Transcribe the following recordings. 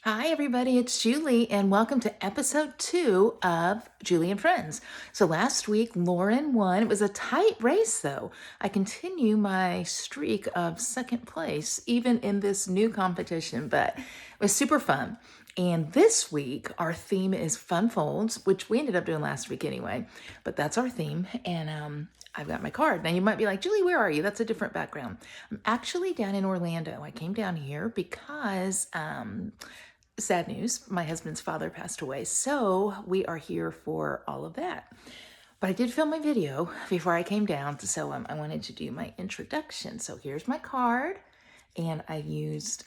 Hi, everybody, it's Julie, and welcome to episode 2 of Julie and Friends. So last week, Lauren won. It was a tight race, though. I continue my streak of second place, even in this new competition, but it was super fun. And this week, our theme is Fun Folds, which we ended up doing last week anyway, but that's our theme. And I've got my card. Now, you might be like, Julie, where are you? That's a different background. I'm actually down in Orlando. I came down here because sad news, my husband's father passed away, so we are here for all of that. But I did film my video before I came down, so I wanted to do my introduction. So here's my card, and I used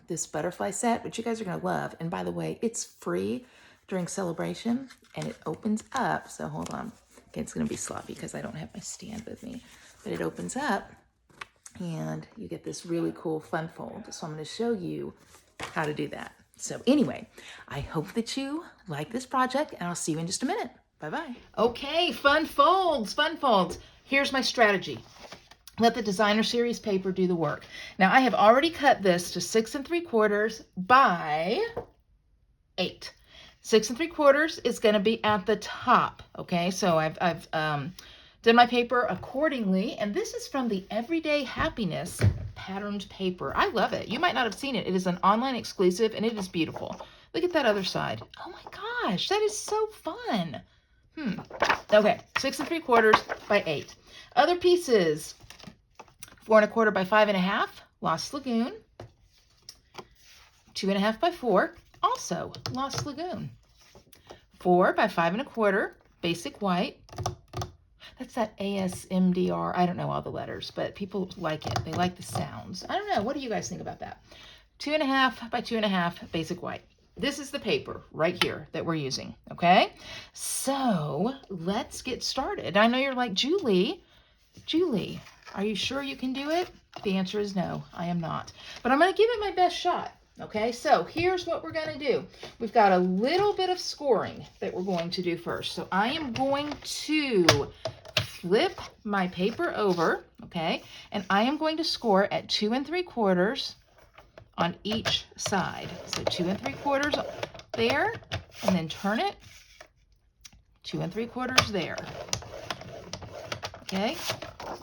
this butterfly set, which you guys are going to love. And by the way, it's free during celebration, and it opens up. So hold on. Okay, it's going to be sloppy because I don't have my stand with me. But it opens up, and you get this really cool fun fold. So I'm going to show you how to do that. So anyway, I hope that you like this project, and I'll see you in just a minute. Bye-bye. Okay, fun folds, fun folds. Here's my strategy. Let the designer series paper do the work. Now I have already cut this to 6 3/4 by 8. 6 3/4 is going to be at the top. Okay, so I've done my paper accordingly, and this is from the Everyday Happiness patterned paper. I love it. You might not have seen it. It is an online exclusive, and it is beautiful. Look at that other side. Oh my gosh, that is so fun. Okay, 6 3/4 by 8. Other pieces: 4 1/4 by 5 1/2, Lost Lagoon. 2 1/2 by 4, also Lost Lagoon. 4 by 5 1/4, Basic White. That's that ASMDR. I don't know all the letters, but people like it. They like the sounds. I don't know. What do you guys think about that? 2 1/2 by 2 1/2, Basic White. This is the paper right here that we're using, okay? So let's get started. I know you're like, Julie, are you sure you can do it? The answer is no, I am not. But I'm going to give it my best shot. Okay, so here's what we're going to do. We've got a little bit of scoring that we're going to do first. So I am going to flip my paper over, okay, and I am going to score at 2 3/4 on each side. So 2 3/4 there, and then turn it, 2 3/4 there. Okay,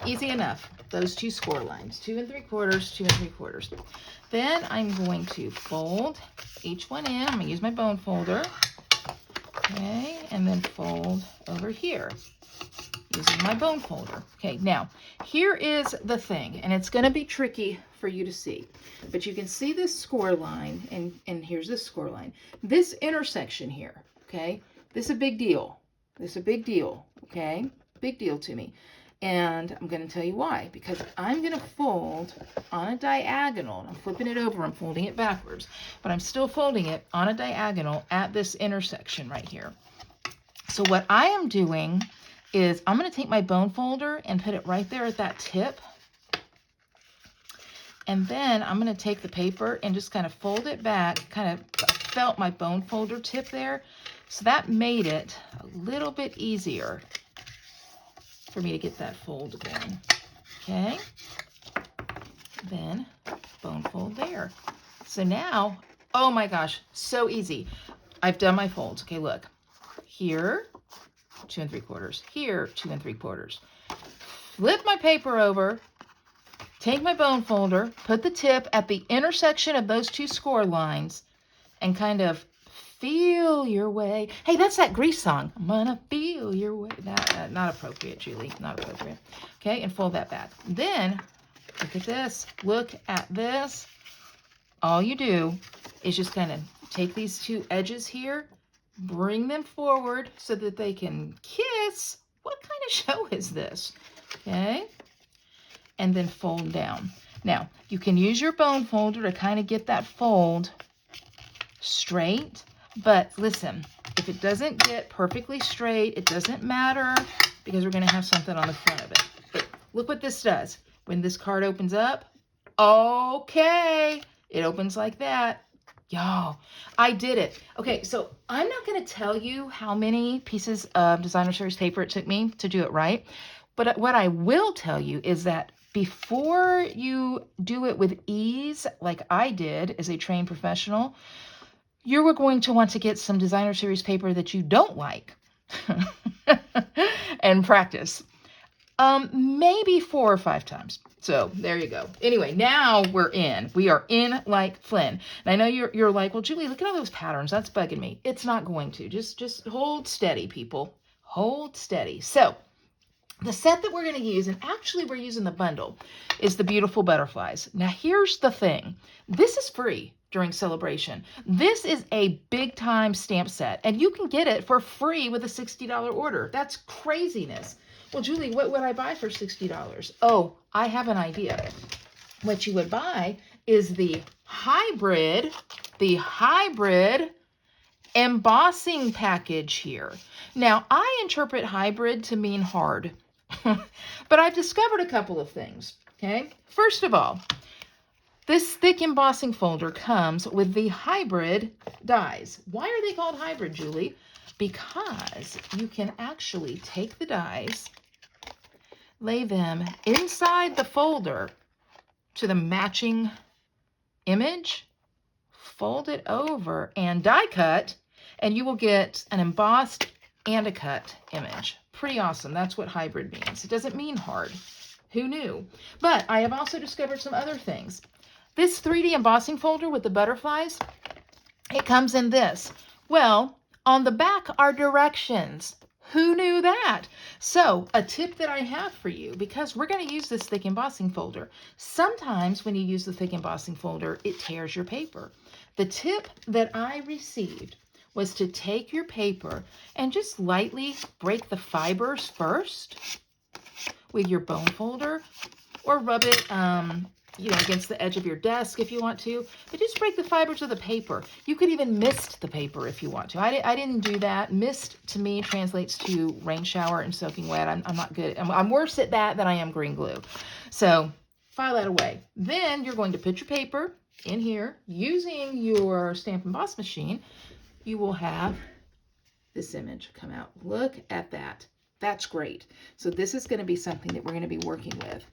easy enough. Those two score lines, 2 3/4, 2 3/4. Then I'm going to fold each one in. I'm going to use my bone folder. Okay, and then fold over here using my bone folder. Okay, now here is the thing, and it's going to be tricky for you to see, but you can see this score line, and here's this score line. This intersection here, okay, this is a big deal. This is a big deal, okay? Big deal to me. And I'm going to tell you why. Because I'm going to fold on a diagonal. I'm flipping it over. I'm folding it backwards. But I'm still folding it on a diagonal at this intersection right here. So what I am doing is I'm going to take my bone folder and put it right there at that tip. And then I'm going to take the paper and just kind of fold it back. Kind of felt my bone folder tip there. So that made it a little bit easier for me to get that fold going. Okay, then bone fold there. So now, oh my gosh, so easy. I've done my folds. Okay, look, here 2 3/4, here 2 3/4. Flip my paper over, take my bone folder, put the tip at the intersection of those two score lines, and kind of feel your way. Hey, that's that Grease song. I'm gonna feel your way. Not appropriate, Julie. Not appropriate. Okay, and fold that back. Then, look at this. Look at this. All you do is just kind of take these two edges here, bring them forward so that they can kiss. What kind of show is this? Okay, and then fold down. Now, you can use your bone folder to kind of get that fold straight. But listen, if it doesn't get perfectly straight, it doesn't matter because we're going to have something on the front of it. But look what this does. When this card opens up, okay, it opens like that. Y'all, I did it. Okay, so I'm not going to tell you how many pieces of designer series paper it took me to do it right. But what I will tell you is that before you do it with ease, like I did as a trained professional, you're going to want to get some designer series paper that you don't like and practice. Maybe 4 or 5 times. So there you go. Anyway, now we are in like Flynn. And I know you're like, well, Julie, look at all those patterns. That's bugging me. It's not going to. Just hold steady, people. Hold steady. So the set that we're going to use, and actually we're using the bundle, is the Beautiful Butterflies. Now here's the thing. This is free during celebration. This is a big time stamp set, and you can get it for free with a $60 order. That's craziness. Well, Julie, what would I buy for $60? Oh, I have an idea. What you would buy is the hybrid embossing package here. Now, I interpret hybrid to mean hard, but I've discovered a couple of things, okay? First of all, this thick embossing folder comes with the hybrid dies. Why are they called hybrid, Julie? Because you can actually take the dies, lay them inside the folder to the matching image, fold it over, and die cut, and you will get an embossed and a cut image. Pretty awesome. That's what hybrid means. It doesn't mean hard. Who knew? But I have also discovered some other things. This 3D embossing folder with the butterflies, it comes in this. Well, on the back are directions. Who knew that? So a tip that I have for you, because we're going to use this thick embossing folder. Sometimes when you use the thick embossing folder, it tears your paper. The tip that I received was to take your paper and just lightly break the fibers first with your bone folder, or rub it against the edge of your desk if you want to, but just break the fibers of the paper. You could even mist the paper if you want to. I didn't do that. Mist to me translates to rain shower and soaking wet. I'm not good. I'm worse at that than I am green glue. So file that away. Then you're going to put your paper in here using your Stamp Emboss machine. You will have this image come out. Look at that. That's great. So this is going to be something that we're going to be working with.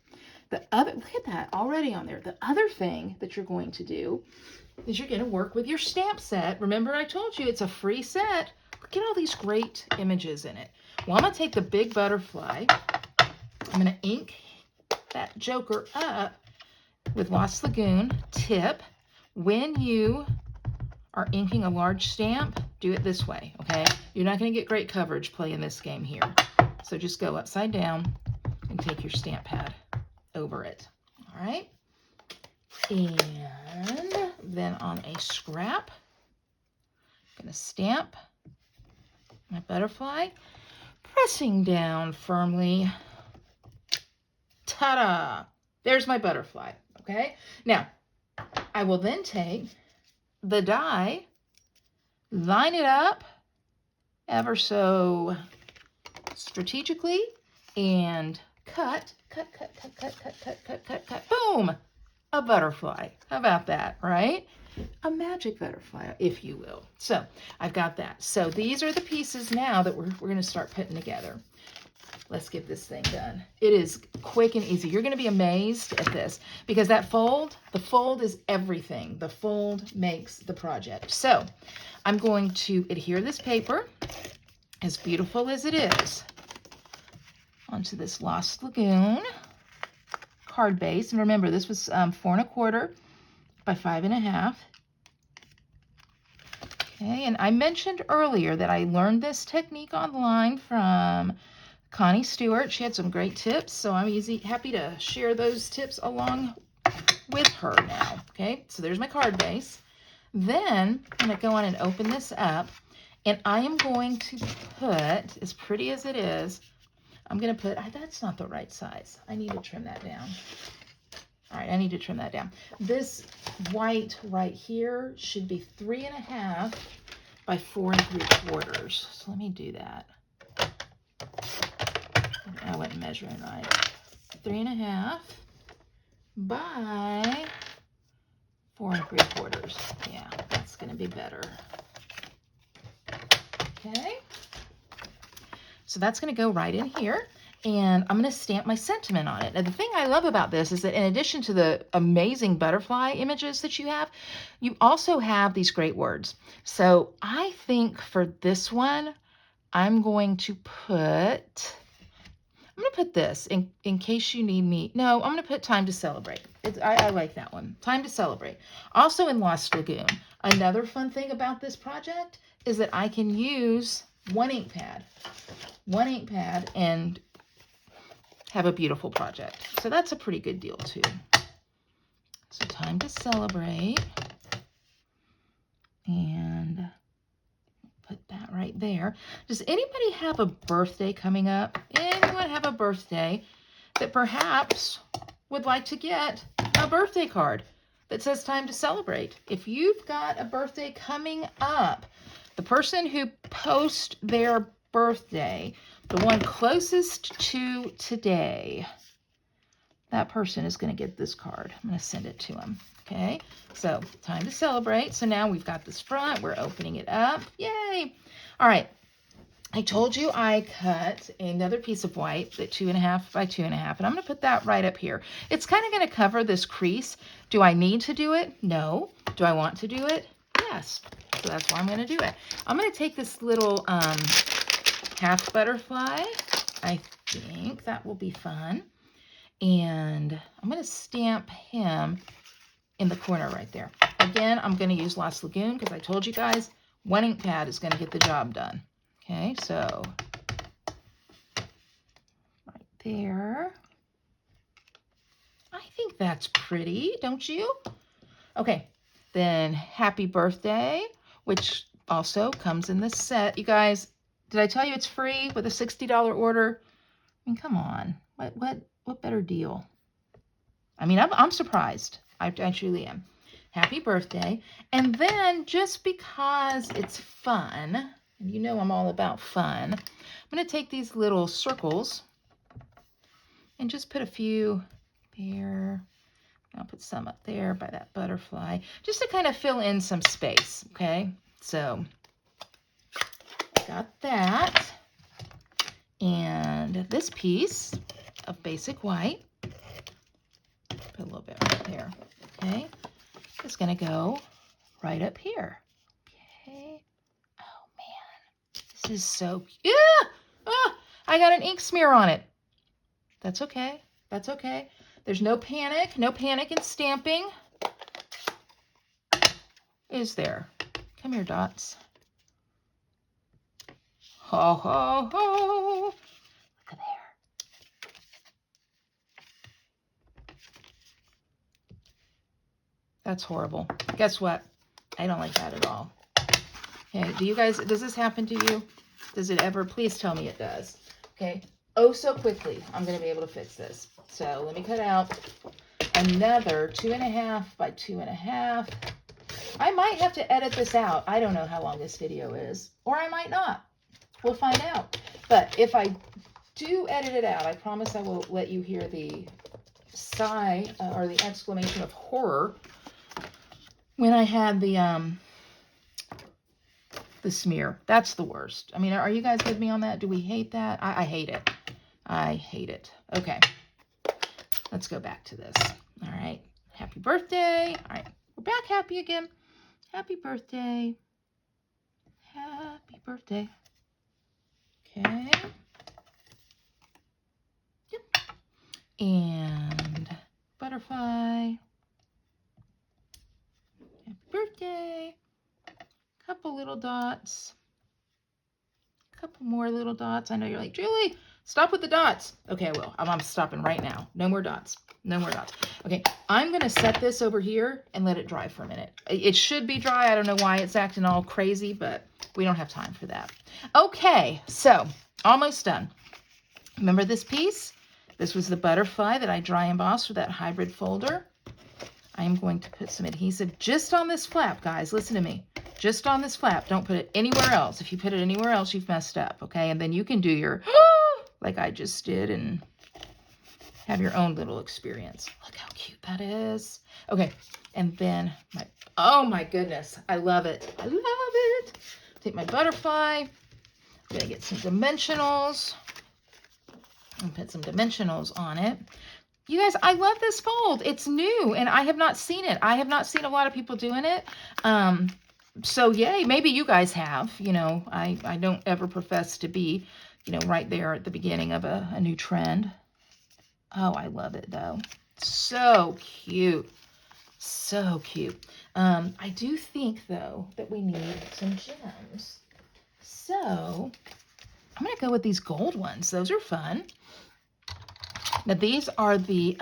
Look at that already on there. The other thing that you're going to do is you're going to work with your stamp set. Remember, I told you it's a free set. Look at all these great images in it. Well, I'm going to take the big butterfly. I'm going to ink that joker up with Lost Lagoon tip. When you are inking a large stamp, do it this way, okay? You're not going to get great coverage playing this game here. So just go upside down and take your stamp pad over it. All right. And then on a scrap, I'm going to stamp my butterfly, pressing down firmly. Ta-da! There's my butterfly. Okay. Now, I will then take the die, line it up ever so strategically, and cut, boom, a butterfly. How about that, right? A magic butterfly, if you will. So I've got that. So these are the pieces now that we're going to start putting together. Let's get this thing done. It is quick and easy. You're going to be amazed at this because the fold is everything. The fold makes the project. So I'm going to adhere this paper, as beautiful as it is, onto this Lost Lagoon card base. And remember, this was 4 1/4 by 5 1/2. Okay, and I mentioned earlier that I learned this technique online from Connie Stewart. She had some great tips, so I'm happy to share those tips along with her now. Okay, so there's my card base. Then I'm going to go on and open this up, and I am going to put, as pretty as it is, I'm going to put, that's not the right size. I need to trim that down. All right, I need to trim that down. This white right here should be 3 1/2 by 4 3/4. So let me do that. I wasn't measuring right. 3 1/2 by 4 3/4. Yeah, that's going to be better. Okay. So that's going to go right in here. And I'm going to stamp my sentiment on it. Now, the thing I love about this is that in addition to the amazing butterfly images that you also have these great words. So I think for this one, I'm going to put this in case you need me. No, I'm going to put time to celebrate. I like that one. Time to celebrate. Also in Lost Lagoon, another fun thing about this project is that I can use one ink pad and have a beautiful project. So that's a pretty good deal too. So time to celebrate. And put that right there. Does anybody have a birthday coming up? Anyone have a birthday that perhaps would like to get a birthday card that says time to celebrate? If you've got a birthday coming up, the person who posts their birthday, the one closest to today, that person is going to get this card. I'm going to send it to them. Okay, so time to celebrate. So now we've got this front. We're opening it up. Yay! All right. I told you I cut another piece of white, that 2.5 by 2.5, and I'm going to put that right up here. It's kind of going to cover this crease. Do I need to do it? No. Do I want to do it? Yes. So that's why I'm going to do it. I'm going to take this little half butterfly. I think that will be fun. And I'm going to stamp him in the corner right there. Again, I'm going to use Lost Lagoon because I told you guys one ink pad is going to get the job done. Okay, so right there. I think that's pretty, don't you? Okay, then Happy Birthday, which also comes in this set. You guys, did I tell you it's free with a $60 order? I mean, come on. What better deal? I mean, I'm surprised. I truly am. Happy birthday. And then just because it's fun, and you know I'm all about fun, I'm going to take these little circles and just put a few there. I'll put some up there by that butterfly, just to kind of fill in some space, okay? So, got that. And this piece of basic white, put a little bit right there, okay? It's going to go right up here, okay? Oh, man. This is so cute. Yeah! Ah, I got an ink smear on it. That's okay. That's okay. There's no panic. No panic in stamping. Is there? Come here, dots. Ho, ho, ho. Look at there. That's horrible. Guess what? I don't like that at all. Okay, do you guys, does this happen to you? Does it ever? Please tell me it does. Okay, oh so quickly I'm going to be able to fix this. So let me cut out another 2.5 by 2.5. I might have to edit this out. I don't know how long this video is, or I might not. We'll find out. But if I do edit it out, I promise I will let you hear the sigh or the exclamation of horror when I had the smear. That's the worst. I mean, are you guys with me on that? Do we hate that? I hate it. I hate it. Okay. Let's go back to this. All right. Happy birthday. All right. We're back happy again. Happy birthday. Happy birthday. Okay. Yep. And butterfly. Happy birthday. Couple little dots. Couple more little dots. I know you're like, Julie, stop with the dots. Okay, I will. I'm stopping right now. No more dots. No more dots. Okay, I'm going to set this over here and let it dry for a minute. It should be dry. I don't know why it's acting all crazy, but we don't have time for that. Okay, so almost done. Remember this piece? This was the butterfly that I dry embossed with that hybrid folder. I'm going to put some adhesive just on this flap, guys. Listen to me. Just on this flap. Don't put it anywhere else. If you put it anywhere else, you've messed up, okay? And then you can do your, like I just did, and have your own little experience. Look how cute that is. Okay, and then, oh my goodness, I love it. I love it. Take my butterfly. I'm going to get some dimensionals. and put some dimensionals on it. You guys, I love this fold. It's new and I have not seen it. I have not seen a lot of people doing it. So yay, maybe you guys have. You know, I don't ever profess to be, you know, right there at the beginning of a new trend. Oh, I love it though. So cute. So cute. I do think though that we need some gems. So I'm going to go with these gold ones. Those are fun. Now these are the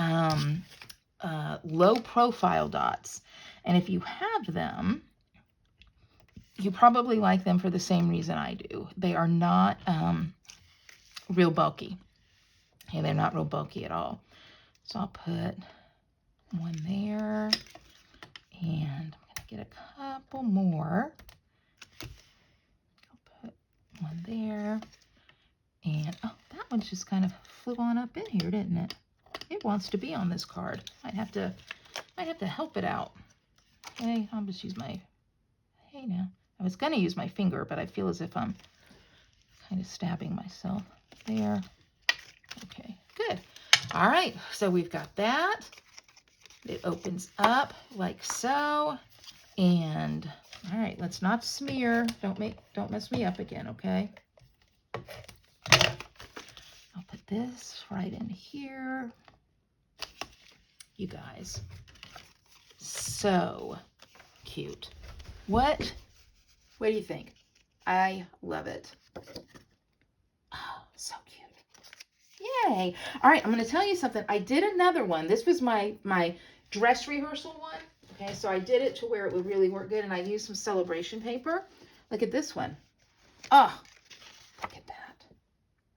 low profile dots. And if you have them, you probably like them for the same reason I do. They are not real bulky. Okay, they're not real bulky at all. So I'll put one there. And I'm going to get a couple more. I'll put one there. And, oh, that one just kind of flew on up in here, didn't it? It wants to be on this card. Might have to help it out. Okay, I'll just use my, hey now. I was going to use my finger, but I feel as if I'm kind of stabbing myself there. Okay, good. All right, so we've got that. It opens up like so. And, all right, let's not smear. Don't mess me up again, okay? I'll put this right in here. You guys, so cute. What do you think? I love it. Oh, so cute. Yay. All right, I'm going to tell you something. I did another one. This was my dress rehearsal one. Okay, so I did it to where it would really work good, and I used some celebration paper. Look at this one. Oh, look at that.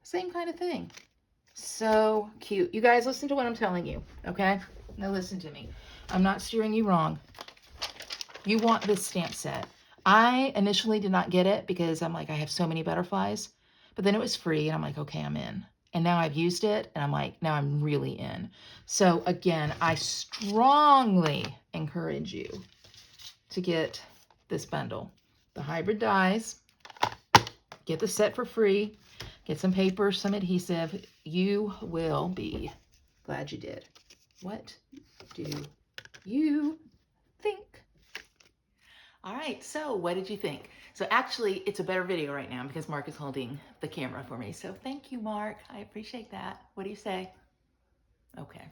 Same kind of thing. So cute. You guys, listen to what I'm telling you, okay? Now listen to me. I'm not steering you wrong. You want this stamp set. I initially did not get it because I'm like, I have so many butterflies. But then it was free, and I'm like, okay, I'm in. And now I've used it, and I'm like, now I'm really in. So again, I strongly encourage you to get this bundle. The hybrid dies. Get the set for free. Get some paper, some adhesive. You will be glad you did. What do you think? All right, so what did you think? So actually, it's a better video right now because Mark is holding the camera for me. So thank you, Mark. I appreciate that. What do you say? Okay.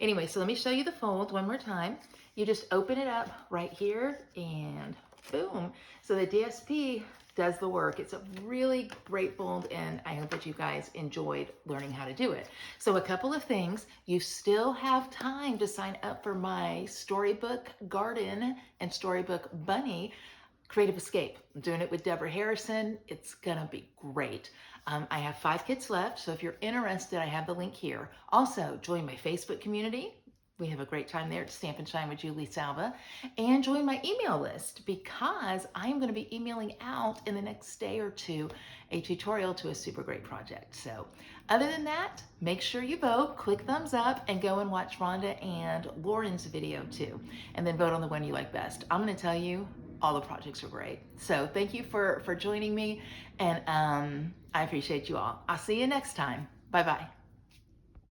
Anyway, so let me show you the fold one more time. You just open it up right here and boom. So the DSP does the work. It's a really great fold, and I hope that you guys enjoyed learning how to do it. So a couple of things. You still have time to sign up for my Storybook Garden and Storybook Bunny Creative Escape. I'm doing it with Deborah Harrison. It's gonna be great. I have 5 kits left, so if you're interested, I have the link here. Also, join my Facebook community. We have a great time there at Stamp and Shine with Julie Salva. And join my email list because I'm going to be emailing out in the next day or two a tutorial to a super great project. So other than that, make sure you vote, click thumbs up, and go and watch Rhonda and Lauren's video too. And then vote on the one you like best. I'm going to tell you, all the projects are great. So thank you for joining me, and I appreciate you all. I'll see you next time. Bye-bye.